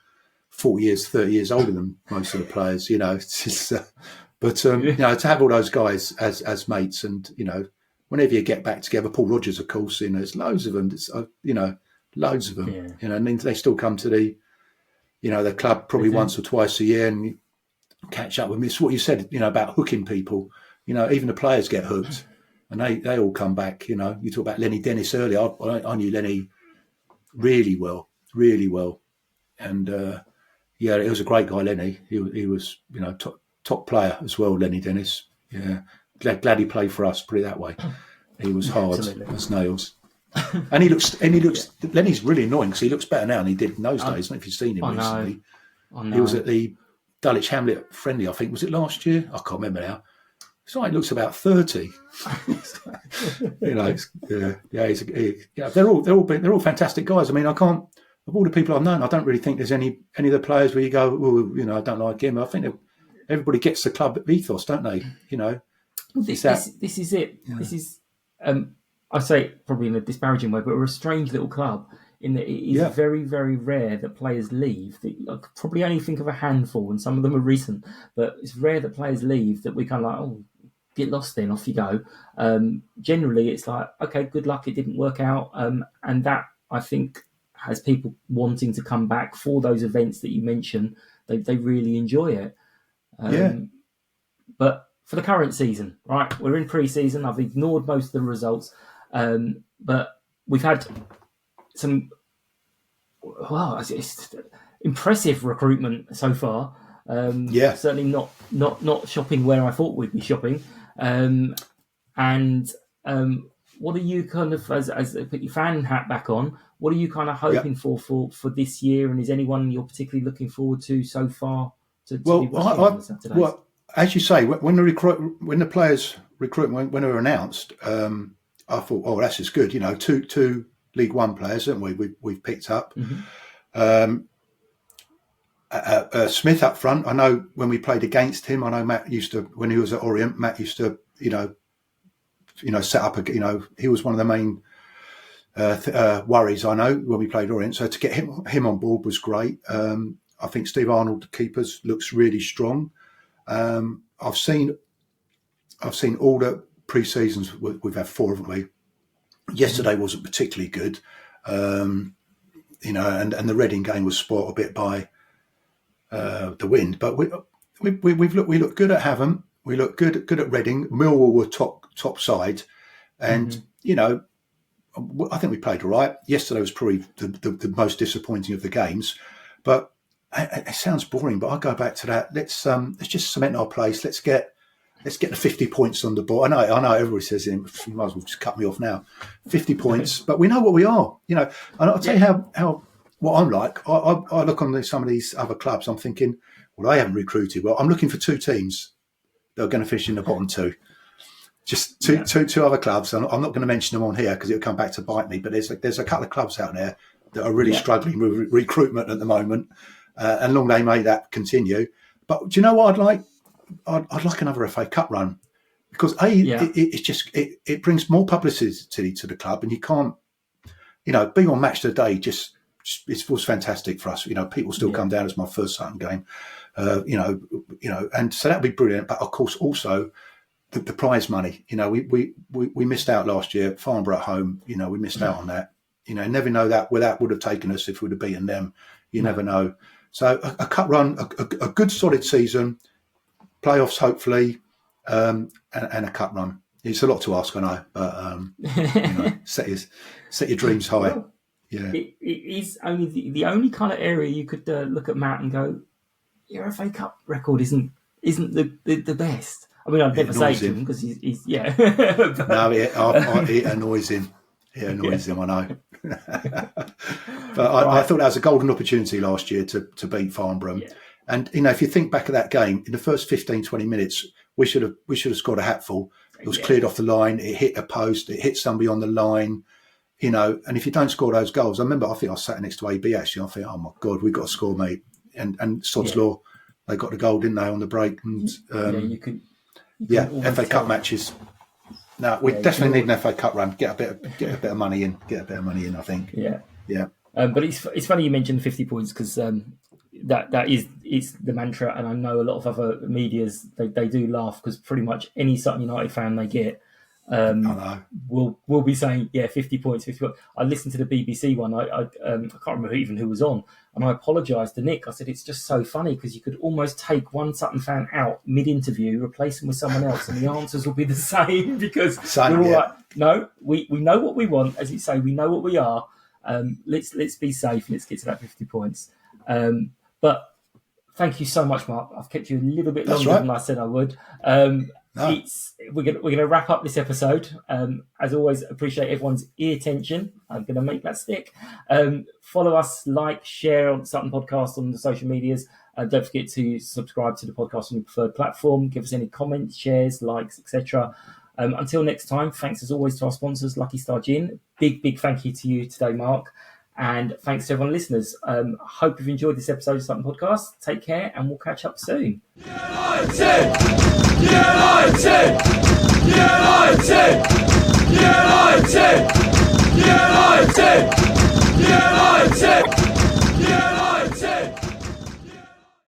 40 years, 30 years older than most of the players, you know. It's just, you know, to have all those guys as mates, and you know, whenever you get back together, Paul Rogers, of course, you know, there's loads of them. It's, you know, loads of them. Yeah. You know, and then they still come to the, you know, the club probably once or twice a year and catch up with me. It's what you said, you know, about hooking people. You know, even the players get hooked, and they all come back. You know, you talk about Lenny Dennis earlier. I knew Lenny really well, and yeah, he was a great guy, Lenny. He was, you know, top player as well, Lenny Dennis. Yeah, glad he played for us. Put it that way. He was hard as nails. And he looks. Lenny's really annoying because he looks better now than he did in those days. I don't know if you've seen him recently. I know. He was at the Dulwich Hamlet friendly, I think. Was it last year? I can't remember now. It's like he looks about 30. You know, they're all fantastic guys. I mean, I can't, of all the people I've known, I don't really think there's any of the players where you go, oh, you know, I don't like him. I think everybody gets the club ethos, don't they? You know, this is it. Yeah. This is, I say probably in a disparaging way, but we're a strange little club in that it is very, very rare that players leave. I could probably only think of a handful, and some of them are recent, but it's rare that players leave that we kind of like, oh, get lost then, off you go. Generally, it's like, okay, good luck, it didn't work out. And that, I think, has people wanting to come back for those events that you mentioned. They really enjoy it. But for the current season, right, we're in pre-season. I've ignored most of the results. But we've had some, well, it's impressive recruitment so far. Certainly not shopping where I thought we'd be shopping. What are you kind of, as put your fan hat back on, what are you kind of hoping for this year? And is anyone you're particularly looking forward to so far? Well, as you say, when the players recruitment when they were announced, I thought, oh, that's just good. You know, two League One players, haven't we? We've picked up. Mm-hmm. Smith up front. I know when we played against him, I know Matt used to, when he was at Orient, Matt used to, you know, set up. You know, he was one of the main worries I know when we played Orient. So to get him on board was great. I think Steve Arnold, the keepers, looks really strong. I've seen all the pre-seasons. We've had 4, haven't we? Yesterday wasn't particularly good. You know, and the Reading game was spoilt a bit by the wind, but we look good at Havant. We look good at Reading. Millwall were top side, and you know, I think we played all right. Yesterday was probably the most disappointing of the games, but it sounds boring. But I go back to that. Let's just cement our place. Let's get the 50 points on the board. I know everybody says it. You might as well just cut me off now. 50 points, but we know what we are. You know, and I'll tell you how. What I'm like, I look on some of these other clubs. I'm thinking, well, I haven't recruited well. I'm looking for 2 teams that are going to finish in the bottom 2. Just two other clubs. I'm not going to mention them on here because it'll come back to bite me. But there's a couple of clubs out there that are really struggling with recruitment at the moment, and long they may that continue. But do you know what I'd like? I'd like another FA Cup run because it brings more publicity to the club, and you can't, you know, being on Match of the Day it was fantastic for us. You know, people still come down as my first Sutton game. You know, and so that'd be brilliant. But of course, also the prize money. You know, we missed out last year. Farnborough at home. You know, we missed out on that. You know, never know where that would have taken us if we'd have beaten them. You never know. So a cup run, a good solid season, playoffs hopefully, and a cup run. It's a lot to ask, I know, but you know, set your dreams high. Well, yeah, it is only the only kind of area you could look at Matt and go, your FA Cup record isn't the best. I mean, I'd never say to him because he's No, it annoys him. It annoys him, I know. But I thought that was a golden opportunity last year to beat Farnborough. Yeah. And, you know, if you think back at that game, in the first 15, 20 minutes, we should have scored a hatful. It was cleared off the line. It hit a post. It hit somebody on the line. You know, and if you don't score those goals, I remember, I think I sat next to AB actually. I think, oh my God, we've got to score, mate. And Sod's Law, they got the goal, didn't they, on the break? And you could FA Cup matches. No, we definitely need an FA Cup run. Get a bit of money in. I think. Yeah, Yeah. But it's funny you mentioned 50 points because that is it's the mantra, and I know a lot of other medias they do laugh because pretty much any Sutton United fan they get will be saying 50 points, 50 points. I listened to the BBC one. I can't remember even who was on, and I apologised to Nick. I said it's just so funny because you could almost take one Sutton fan out mid-interview, replace him with someone else, and the answers will be the same because we're all like, no, we know what we want, as you say, we know what we are. Let's be safe. Let's get to that 50 points. But thank you so much, Mark. I've kept you a little bit longer than I said I would. We're gonna wrap up this episode. As always, appreciate everyone's ear attention. I'm gonna make that stick. Follow us, like, share on Sutton Podcast on the social medias. Don't forget to subscribe to the podcast on your preferred platform. Give us any comments, shares, likes, etc. Until next time, thanks as always to our sponsors, Lucky Star Gin. Big thank you to you today, Mark. And thanks to everyone listeners. Hope you've enjoyed this episode of Sutton Podcast. Take care and we'll catch up soon. United! United! United! United! United! United!